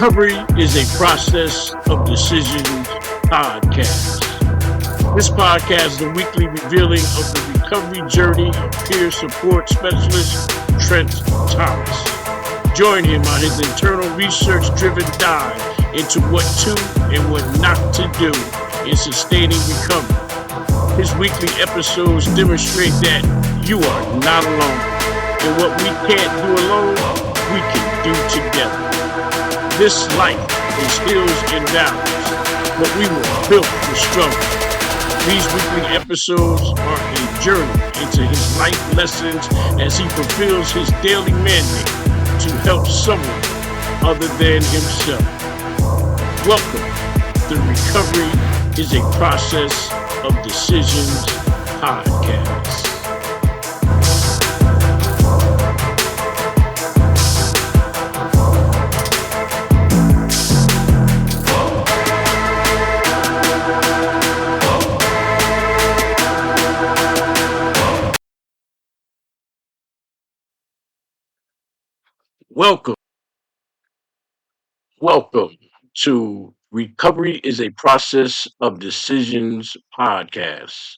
Recovery is a process of decisions podcast. This podcast is a weekly revealing of the recovery journey of peer support specialist Trent Thomas. Join him on his internal research-driven dive into what to and what not to do in sustaining recovery. His weekly episodes demonstrate that you are not alone, and what we can't do alone, we can do together. This life is hills and valleys, but we were built for struggle. These weekly episodes are a journey into his life lessons as he fulfills his daily mandate to help someone other than himself. Welcome. The Recovery is a Process of Decisions podcast. Welcome to Recovery is a Process of Decisions podcast.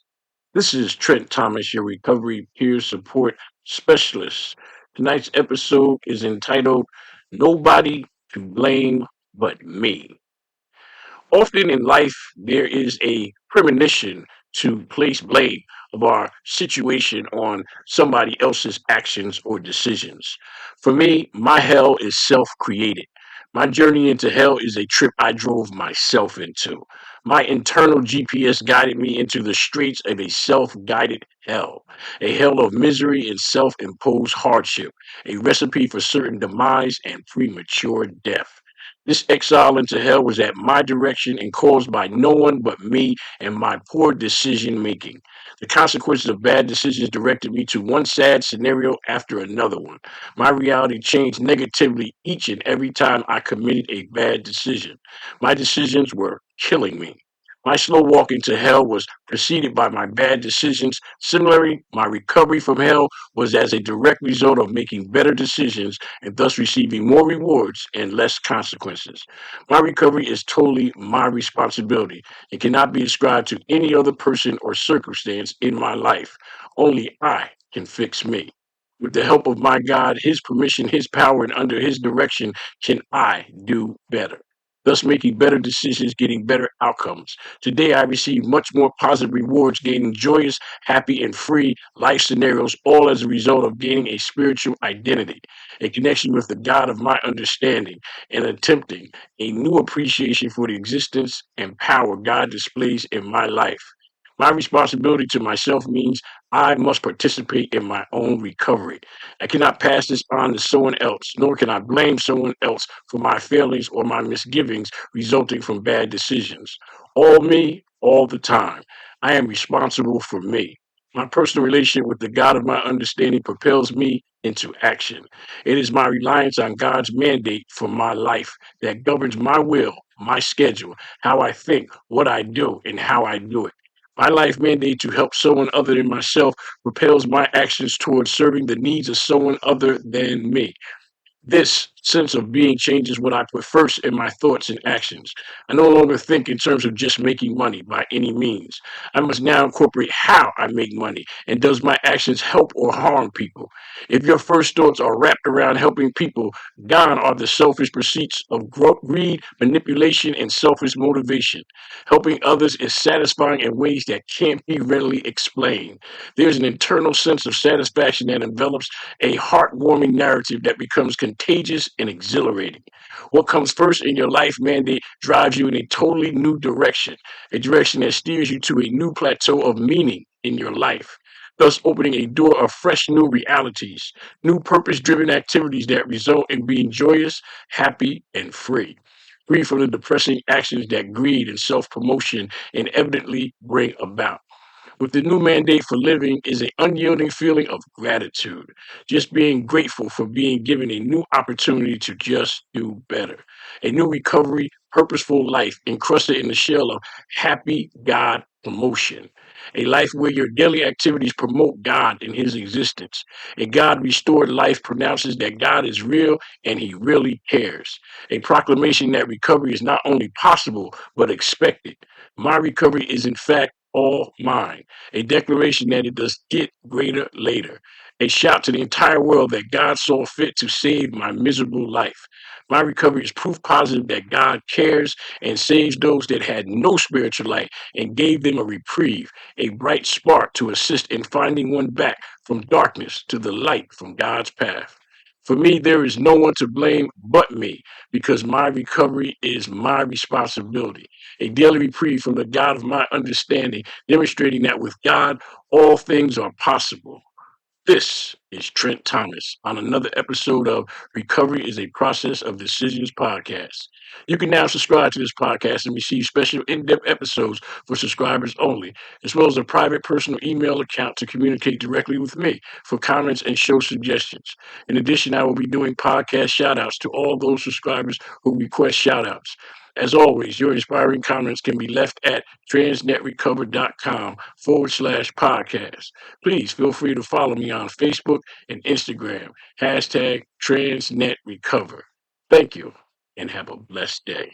This is Trent Thomas, your recovery peer support specialist. Tonight's episode is entitled Nobody to Blame But Me. Often in life, there is a premonition to place blame of our situation on somebody else's actions or decisions. For me, my hell is self created. My journey into hell is a trip I drove myself into. My internal GPS guided me into the streets of a self guided hell, a hell of misery and self imposed hardship, a recipe for certain demise and premature death. This exile into hell was at my direction and caused by no one but me and my poor decision making. The consequences of bad decisions directed me to one sad scenario after another one. My reality changed negatively each and every time I committed a bad decision. My decisions were killing me. My slow walk into hell was preceded by my bad decisions. Similarly, my recovery from hell was as a direct result of making better decisions and thus receiving more rewards and less consequences. My recovery is totally my responsibility. It cannot be ascribed to any other person or circumstance in my life. Only I can fix me. With the help of my God, His permission, His power, and under His direction, can I do better? Thus making better decisions, getting better outcomes. Today I receive much more positive rewards, gaining joyous, happy, and free life scenarios, all as a result of gaining a spiritual identity, a connection with the God of my understanding, and attempting a new appreciation for the existence and power God displays in my life. My responsibility to myself means I must participate in my own recovery. I cannot pass this on to someone else, nor can I blame someone else for my failings or my misgivings resulting from bad decisions. All me, all the time. I am responsible for me. My personal relationship with the God of my understanding propels me into action. It is my reliance on God's mandate for my life that governs my will, my schedule, how I think, what I do, and how I do it. My life mandate to help someone other than myself propels my actions towards serving the needs of someone other than me. This sense of being changes what I put first in my thoughts and actions. I no longer think in terms of just making money by any means. I must now incorporate how I make money and does my actions help or harm people. If your first thoughts are wrapped around helping people, gone are the selfish pursuits of greed, manipulation, and selfish motivation. Helping others is satisfying in ways that can't be readily explained. There's an internal sense of satisfaction that envelops a heartwarming narrative that becomes contagious and exhilarating. What comes first in your life mandate drives you in a totally new direction, a direction that steers you to a new plateau of meaning in your life, thus opening a door of fresh new realities, new purpose driven activities that result in being joyous, happy, and free. Free from the depressing actions that greed and self promotion inevitably bring about. With the new mandate for living is an unyielding feeling of gratitude, just being grateful for being given a new opportunity to just do better, a new recovery, purposeful life encrusted in the shell of happy God promotion. a life where your daily activities promote God and his existence. A God restored life pronounces that God is real and he really cares. A proclamation that recovery is not only possible, but expected. My recovery is, in fact, all mine. A declaration that it does get greater later. A shout to the entire world that God saw fit to save my miserable life. My recovery is proof positive that God cares and saves those that had no spiritual light and gave them a reprieve, a bright spark to assist in finding one back from darkness to the light from God's path. For me, there is no one to blame but me because my recovery is my responsibility. A daily reprieve from the God of my understanding, demonstrating that with God, all things are possible. This is Trent Thomas on another episode of Recovery is a Process of Decisions podcast. You can now subscribe to this podcast and receive special in depth episodes for subscribers only, as well as a private personal email account to communicate directly with me for comments and show suggestions. In addition, I will be doing podcast shout outs to all those subscribers who request shout outs. As always, your inspiring comments can be left at transnetrecover.com/podcast. Please feel free to follow me on Facebook and Instagram. Hashtag TransNetRecover. Thank you and have a blessed day.